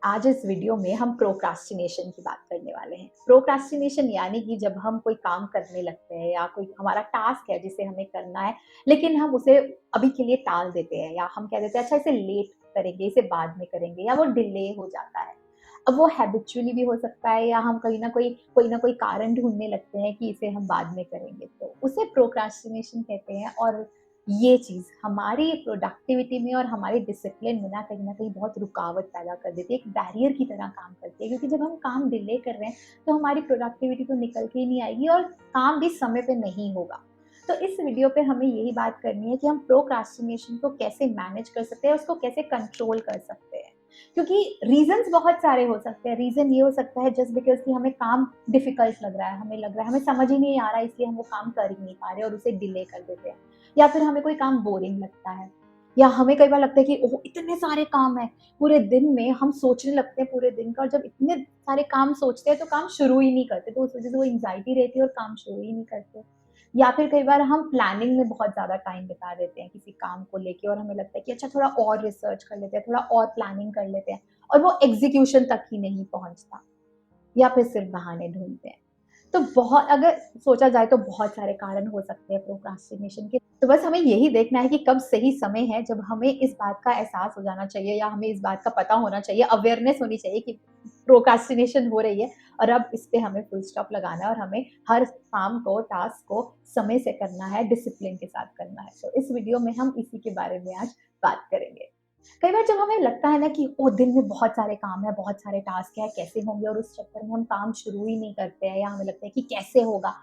आज इस वीडियो में हम प्रोक्रास्टिनेशन की बात करने वाले हैं। प्रोक्रास्टिनेशन यानी कि जब हम कोई काम करने लगते हैं या कोई हमारा टास्क है जिसे हमें करना है, लेकिन हम उसे अभी के लिए टाल देते हैं या हम कह देते हैं अच्छा इसे लेट करेंगे, इसे बाद में करेंगे या वो डिले हो जाता है। अब वो हैबिचुअली भी हो सकता है या हम कहीं न कोई न कोई कारण ढूँढने लगते हैं कि इसे हम बाद में करेंगे, तो उसे प्रोक्रास्टिनेशन कहते हैं। और ये चीज़ हमारी प्रोडक्टिविटी में और हमारे डिसिप्लिन में ना कहीं न कहीं बहुत रुकावट पैदा कर देती है, एक बैरियर की तरह काम करती है, क्योंकि जब हम काम डिले कर रहे हैं, तो हमारी प्रोडक्टिविटी तो निकल के ही नहीं आएगी और काम भी समय पे नहीं होगा। तो इस वीडियो पे हमें यही बात करनी है कि हम प्रोक्रास्टिनेशन को कैसे मैनेज कर सकते हैं, उसको कैसे कंट्रोल कर सकते हैं। क्योंकि रीज़न्स बहुत सारे हो सकते हैं। रीज़न ये हो सकता है जस्ट बिकॉज़ कि हमें काम डिफ़िकल्ट लग रहा है, हमें लग रहा है हमें समझ ही नहीं आ रहा है, इसलिए हम वो काम कर ही नहीं पा रहे और उसे डिले कर देते हैं। या फिर हमें कोई काम बोरिंग लगता है, या हमें कई बार लगता है कि ओह! इतने सारे काम हैं, पूरे दिन में हम सोचने लगते हैं पूरे दिन का, और जब इतने सारे काम सोचते हैं तो काम शुरू ही नहीं करते, तो उस वज़ह से वो एंग्ज़ायटी रहती है और काम शुरू ही नहीं करते। या फिर कई बार हम प्लानिंग में बहुत ज़्यादा टाइम बिता देते हैं किसी काम को लेके, और हमें लगता है कि अच्छा थोड़ा और रिसर्च कर लेते हैं, थोड़ा और प्लानिंग कर लेते हैं, और वो एग्ज़ीक्यूशन तक ही नहीं पहुँचता, या फिर सिर्फ़ बहाने ढूँढते हैं। तो बहुत अगर सोचा जाए तो बहुत सारे कारण हो सकते हैं प्रोक्रास्टिनेशन के। तो बस हमें यही देखना है कि कब सही समय है जब हमें इस बात का एहसास हो जाना चाहिए या हमें इस बात का पता होना चाहिए, अवेयरनेस होनी चाहिए कि प्रोक्रास्टिनेशन हो रही है, और अब इस पे हमें फुल स्टॉप लगाना है और हमें हर काम को, टास्क को समय से करना है, डिसिप्लिन के साथ करना है। तो इस वीडियो में हम इसी के बारे में आज बात करेंगे। कई बार जब हमें लगता है ना कि ओ दिन में बहुत सारे काम है, बहुत सारे टास्क है, कैसे होंगे, और उस चक्कर में हम काम शुरू ही नहीं करते हैं या हमें लगता है कि कैसे होगा।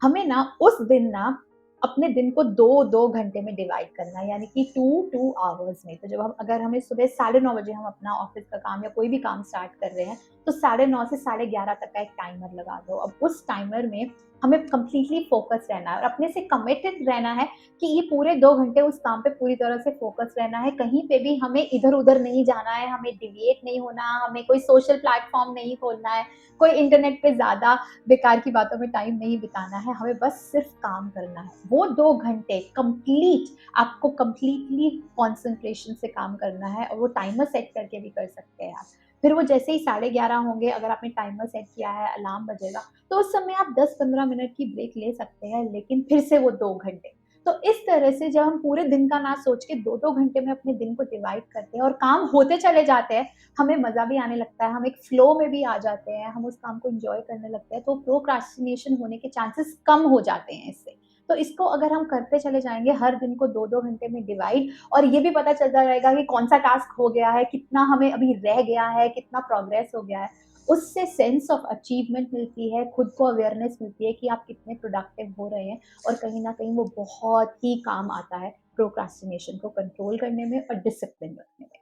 हमें ना उस दिन ना अपने दिन को 2-2 घंटे में डिवाइड करना है, यानी कि 2-2 आवर्स में। तो जब हम अगर हमें सुबह 9:30 बजे हम अपना ऑफ़िस का काम या कोई भी काम स्टार्ट कर रहे हैं, तो 9:30 से 11:30 तक का एक टाइमर लगा दो। अब उस टाइमर में हमें कंप्लीटली फ़ोकस रहना है और अपने से कमिटेड रहना है कि ये पूरे 2 घंटे उस काम पे पूरी तरह से फ़ोकस रहना है। कहीं पे भी हमें इधर-उधर नहीं जाना है, हमें डेविएट नहीं होना, हमें कोई सोशल प्लेटफ़ॉर्म नहीं खोलना है, कोई इंटरनेट पे ज़्यादा बेकार की बातों में टाइम नहीं बिताना है, हमें बस सिर्फ काम करना है। वो 2 घंटे कंप्लीट आपको कंप्लीटली कंसंट्रेशन से काम करना है, और वो टाइमर सेट करके भी कर सकते हैं आप। फिर वो जैसे ही 11:30 होंगे, अगर आपने टाइमर सेट किया है, अलार्म बजेगा, तो उस समय आप 10-15 मिनट की ब्रेक ले सकते हैं, लेकिन फिर से वो 2 घंटे। तो इस तरह से जब हम पूरे दिन का ना सोच के 2-2 घंटे में अपने दिन को डिवाइड करते हैं और काम होते चले जाते हैं, हमें मज़ा भी आने लगता है, हम एक फ्लो में भी आ जाते हैं, हम उस काम को एन्जॉय करने लगते हैं, तो प्रोक्रास्टिनेशन होने के चांसेस कम हो जाते हैं इससे। तो इसको अगर हम करते चले जाएँगे, हर दिन को 2-2 घंटे में डिवाइड, और ये भी पता चलता रहेगा कि कौन-सा टास्क हो गया है, कितना हमें अभी रह गया है, कितना प्रोग्रेस हो गया है। उससे सेंस ऑफ अचीवमेंट मिलती है, खुद को अवेयरनेस मिलती है कि आप कितने प्रोडक्टिव हो रहे हैं, और कहीं न कहीं वो बहुत ही काम आता है प्रोक्रास्टिनेशन को कंट्रोल करने में और डिसिप्लिन रखने में।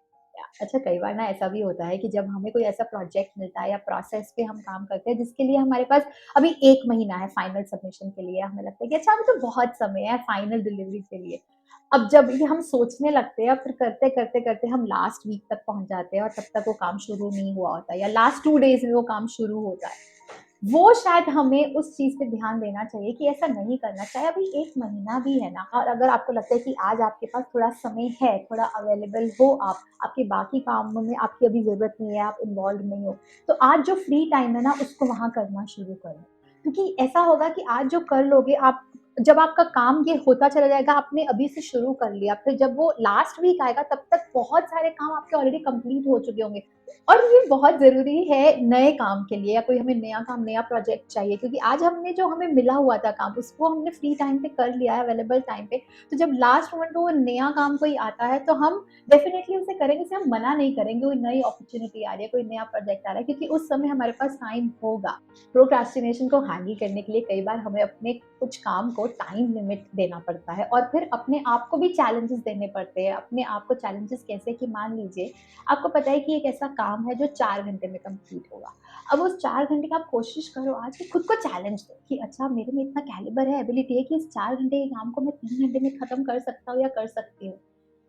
अच्छा, कई बार ना ऐसा भी होता है कि जब हमें कोई ऐसा प्रोजेक्ट मिलता है या प्रोसेस पे हम काम करते हैं जिसके लिए हमारे पास अभी 1 महीना है फाइनल सबमिशन के लिए, हमें लगता है कि अच्छा अभी तो बहुत समय है फाइनल डिलीवरी के लिए। अब जब ये हम सोचने लगते हैं, फिर करते-करते हम लास्ट वीक तक पहुँच जाते हैं और तब तक वो काम शुरू नहीं हुआ होता है, या लास्ट 2 डेज़ में वो काम शुरू होता है। वो शायद हमें उस चीज़ पे ध्यान देना चाहिए कि ऐसा नहीं करना चाहिए, अभी 1 महीना भी है ना, और अगर आपको लगता है कि आज आपके पास थोड़ा समय है, थोड़ा अवेलेबल हो आप, आपके बाकी कामों में आपकी अभी ज़रूरत नहीं है, आप इन्वॉल्व नहीं हो, तो आज जो फ्री टाइम है ना, उसको वहाँ करना शुरू करो। क्योंकि ऐसा होगा कि आज जो कर लोगे आप, जब आपका काम ये होता चला जाएगा, आपने अभी से शुरू कर लिया, फिर जब वो लास्ट वीक आएगा तब तक बहुत सारे काम आपके ऑलरेडी कंप्लीट हो चुके होंगे। और ये बहुत ज़रूरी है नए काम के लिए, या कोई हमें नया काम, नया प्रोजेक्ट चाहिए, क्योंकि आज हमने जो हमें मिला हुआ था काम, उसको हमने फ्री टाइम पे कर लिया है, अवेलेबल टाइम पे। तो जब लास्ट मोमेंट पे वो नया काम कोई आता है, तो हम डेफ़िनिटली उसे करेंगे, उसे हम मना नहीं करेंगे, कोई नई अपॉर्च्युनिटी आ रही है, कोई नया प्रोजेक्ट आ रहा है, क्योंकि उस समय हमारे पास टाइम होगा। प्रोक्रास्टिनेशन को हैंडल करने के लिए कई बार हमें अपने कुछ काम को टाइम लिमिट देना पड़ता है, और फिर अपने आप को भी चैलेंजेस देने पड़ते हैं। अपने आप को चैलेंजेस कैसे, कि मान लीजिए आपको पता है कि एक ऐसा काम है जो 4 घंटे में कंप्लीट होगा। अब उस 4 घंटे का आप कोशिश करो आज कि खुद को चैलेंज दो कि अच्छा मेरे में इतना कैलिबर है, एबिलिटी है कि इस 4 घंटे के काम को मैं 3 घंटे में खत्म कर सकता हूँ या कर सकती हूँ।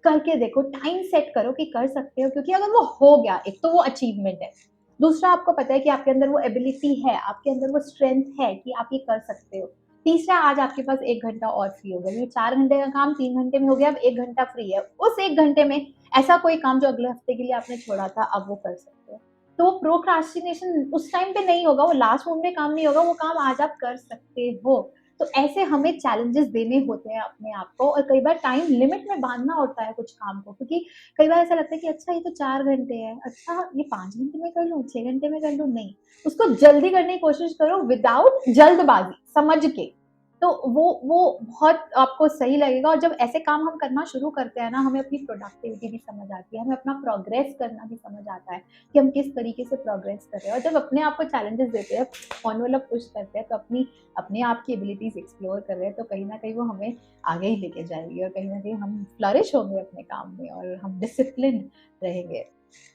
करके देखो, टाइम सेट करो कि कर सकते हो, क्योंकि अगर वो हो गया, एक तो वो अचीवमेंट है। दूसरा, आपको पता है कि आपके अंदर वो एबिलिटी है, आपके अंदर वो स्ट्रेंथ है कि आप ये कर सकते हो। तीसरा, आज आपके पास 1 घंटा और फ्री हो गया। ये 4 घंटे का काम 3 घंटे में हो गया, अब 1 घंटा फ्री है। उस 1 घंटे में ऐसा कोई काम जो अगले हफ्ते के लिए आपने छोड़ा था, अब वो कर सकते हो। तो प्रोक्रास्टिनेशन उस टाइम पे नहीं होगा, वो लास्ट मोमेंट में काम नहीं होगा, वो काम आज आप कर सकते हो। तो ऐसे हमें चैलेंजेस देने होते हैं अपने आप को, और कई बार टाइम लिमिट में बांधना होता है कुछ काम को, क्योंकि कई बार ऐसा लगता है कि अच्छा ये तो 4 घंटे है, अच्छा ये 5 घंटे में कर लूँ, 6 घंटे में कर लूँ, नहीं। उसको जल्दी करने की कोशिश करो विदाउट जल्दबाजी, समझ के। तो वो बहुत आपको सही लगेगा, और जब ऐसे काम हम करना शुरू करते हैं ना, हमें अपनी प्रोडक्टिविटी भी समझ आती है, हमें अपना प्रोग्रेस करना भी समझ आता है कि हम किस तरीके से प्रोग्रेस कर रहे हैं। और जब अपने आप को चैलेंजेस देते हैं, ऑन वाला पुश करते हैं, तो अपने आप की एबिलिटीज एक्सप्लोर कर रहे हैं, तो कहीं ना कहीं वो हमें आगे ही लेके जाएगी, और कहीं ना कहीं हम फ्लरिश होंगे अपने काम में, और हम डिसिप्लिन रहेंगे।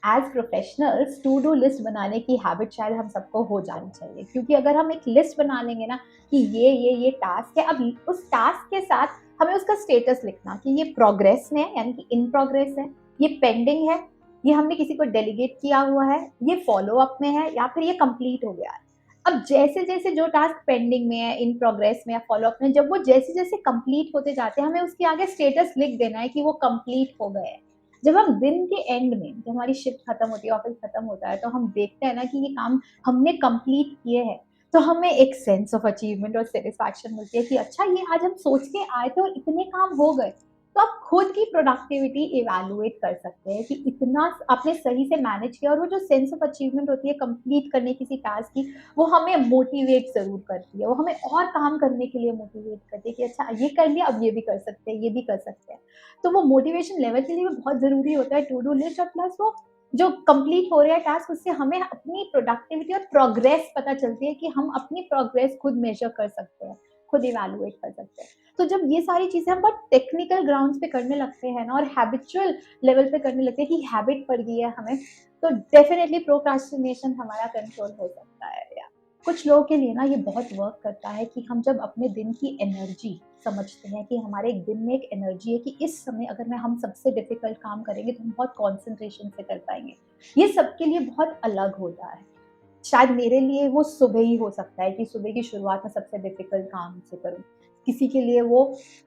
As professionals to do list बनाने की हैबिट शायद हम सबको हो जानी चाहिए, क्योंकि अगर हम एक लिस्ट बना लेंगे ना कि ये टास्क है, अब उस टास्क के साथ हमें उसका स्टेटस लिखना कि ये प्रोग्रेस में है, यानी कि इन प्रोग्रेस है, ये पेंडिंग है, ये हमने किसी को डेलीगेट किया हुआ है, ये फॉलो अप में है, या फिर ये कंप्लीट हो गया है। अब जैसे जैसे जो टास्क पेंडिंग में है, इन प्रोग्रेस में या फॉलो अप में, जब वो जैसे जैसे कंप्लीट होते जाते हैं, हमें उसके आगे स्टेटस लिख देना है कि वो कंप्लीट हो गए हैं। जब हम दिन के एंड में, जब हमारी शिफ्ट खत्म होती है, ऑफिस खत्म होता है, तो हम देखते हैं ना कि ये काम हमने कंप्लीट किए हैं, तो हमें एक सेंस ऑफ अचीवमेंट और सेटिस्फैक्शन मिलती है कि अच्छा ये आज हम सोच के आए थे और इतने काम हो गए। तो आप खुद की प्रोडक्टिविटी इवैल्यूएट कर सकते हैं कि इतना आपने सही से मैनेज किया, और वो जो सेंस ऑफ अचीवमेंट होती है कंप्लीट करने किसी टास्क की, वो हमें मोटिवेट जरूर करती है, वो हमें और काम करने के लिए मोटिवेट करती है कि अच्छा ये कर लिया, अब ये भी कर सकते हैं, ये भी कर सकते हैं। तो वो मोटिवेशन लेवल के लिए भी बहुत जरूरी होता है टू डू लिस्ट, और प्लस वो जो कंप्लीट हो रहा है टास्क, उससे हमें अपनी प्रोडक्टिविटी और प्रोग्रेस पता चलती है कि हम अपनी प्रोग्रेस खुद मेजर कर सकते हैं, खुद इवैल्यूएट कर सकते हैं। तो जब ये सारी चीजें हम बहुत टेक्निकल ग्राउंड्स पे करने लगते हैं ना, और हैबिचुअल लेवल पे करने लगते हैं कि हैबिट पड़ गई है हमें, तो डेफिनेटली प्रोक्रास्टिनेशन हमारा कंट्रोल हो सकता है। या कुछ लोगों के लिए ना ये बहुत वर्क करता है कि हम जब अपने दिन की एनर्जी समझते हैं कि हमारे एक दिन में एक एनर्जी है कि इस समय अगर मैं हम सबसे डिफिकल्ट काम करेंगे तो हम बहुत कॉन्सेंट्रेशन से कर पाएंगे। ये सबके लिए बहुत अलग होता है। शायद मेरे लिए वो सुबह ही हो सकता है कि सुबह की शुरुआत में सबसे डिफिकल्ट काम से करूँ। किसी के लिए वो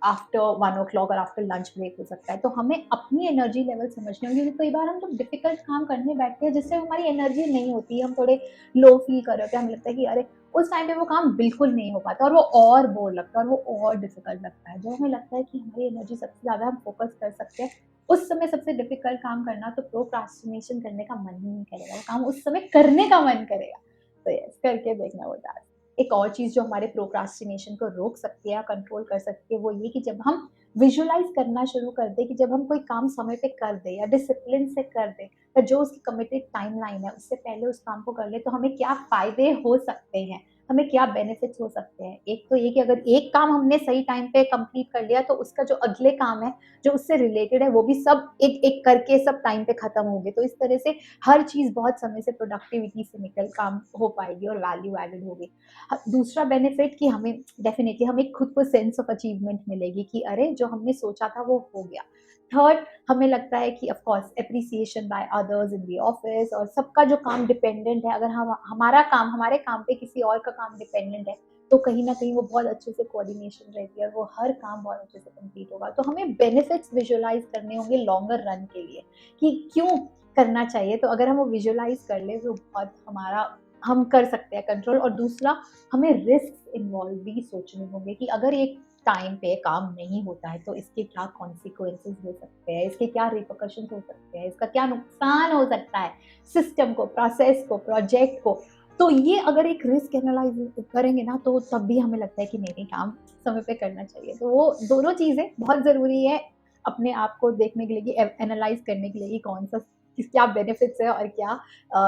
आफ्टर 1 o'clock और आफ्टर लंच ब्रेक हो सकता है। तो हमें अपनी एनर्जी लेवल समझनी होगी, क्योंकि कई बार हम जब डिफिकल्ट काम करने बैठते हैं जिससे हमारी एनर्जी नहीं होती, हम थोड़े लो फील कर रहे होते हैं, हमें लगता है कि अरे उस टाइम पे वो काम बिल्कुल नहीं हो पाता, और वो और बोर लगता है, और वो और डिफिकल्ट लगता है। जब हमें लगता है कि हमारी एनर्जी सबसे ज़्यादा हम फोकस कर सकते हैं, उस समय सबसे डिफिकल्ट काम करना, तो प्रोक्रास्टिनेशन करने का मन ही नहीं करेगा, वो काम उस समय करने का मन करेगा। तो यस, करके देखना वो टास्क। एक और चीज़ जो हमारे प्रोक्रास्टिनेशन को रोक सकती है या कंट्रोल कर सकती है, वो ये कि जब हम विजुअलाइज़ करना शुरू कर दें कि जब हम कोई काम समय पे कर दें या डिसिप्लिन से कर दें, या जो उसकी कमिटेड टाइमलाइन है उससे पहले उस काम को कर लें, तो हमें क्या फ़ायदे हो सकते हैं, हमें क्या बेनिफिट्स हो सकते हैं। एक तो ये कि अगर एक काम हमने सही टाइम पे कंप्लीट कर लिया, तो उसका जो अगले काम है, जो उससे रिलेटेड है, वो भी सब एक-एक करके सब टाइम पे खत्म होंगे। तो इस तरह से हर चीज़ बहुत समय से प्रोडक्टिविटी से निकल काम हो पाएगी और वैल्यू एडेड होगी। दूसरा बेनिफिट कि हमें डेफिनिटली हमें खुद को सेंस ऑफ अचीवमेंट मिलेगी कि अरे जो हमने सोचा था वो हो गया। थर्ड, हमें लगता है कि of course appreciation by others in the office, और सबका जो काम डिपेंडेंट है, अगर हम हमारे काम पे किसी और का काम डिपेंडेंट है, तो कहीं न कहीं वो बहुत अच्छे से कोऑर्डिनेशन रहती है, और वो हर काम बहुत अच्छे से कंप्लीट होगा। तो हमें बेनिफिट्स विजुअलाइज़ करने होंगे लॉन्गर रन के लिए कि क्यों करना चाहिए। तो अगर हम वो विजुअलाइज़ कर लें, तो बहुत हमारा हम कर सकते हैं कंट्रोल। और दूसरा, हमें रिस्क इन्वॉल्व भी सोचने होंगे कि अगर एक टाइम पे काम नहीं होता है, तो इसके क्या कॉन्सिक्वेंसेस हो सकते हैं, इसके क्या रिपरकशंस हो सकते हैं, इसका क्या नुकसान हो सकता है सिस्टम को, प्रोसेस को, प्रोजेक्ट को। तो ये अगर एक रिस्क एनालाइज करेंगे ना, तो तब भी हमें लगता है कि नहीं नहीं, काम समय पे करना चाहिए। तो वो दोनों चीज़ें बहुत ज़रूरी है अपने आप को देखने के लिए, कि एनालाइज करने के लिए कि कौन सा क्या बेनिफिट्स है और क्या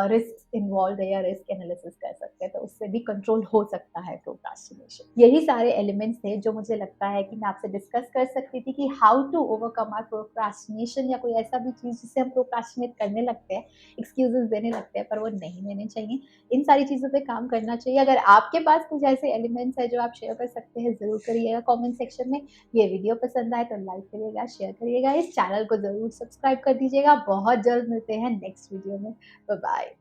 रिस्क इन्वॉल्व है, या रिस्क एनालिसिस कर सकते हैं, तो उससे भी कंट्रोल हो सकता है प्रोक्रास्टिनेशन। यही सारे एलिमेंट्स थे जो मुझे लगता है कि मैं आपसे डिस्कस कर सकती थी कि how to overcome our procrastination, या कोई ऐसा भी चीज़ जिससे हम प्रोक्रास्टिनेट करने लगते हैं, एक्सक्यूजेस देने लगते हैं, पर वो नहीं देने चाहिए। इन सारी चीज़ों पे काम करना चाहिए। अगर आपके पास कुछ ऐसे एलिमेंट्स हैं जो आप शेयर कर सकते हैं, ज़रूर करिएगा कमेंट सेक्शन में। ये वीडियो पसंद आए तो लाइक करिएगा, शेयर करिएगा, इस चैनल को ज़रूर सब्सक्राइब कर दीजिएगा। बहुत जल्द मिलते हैं नेक्स्ट वीडियो में। Bye bye.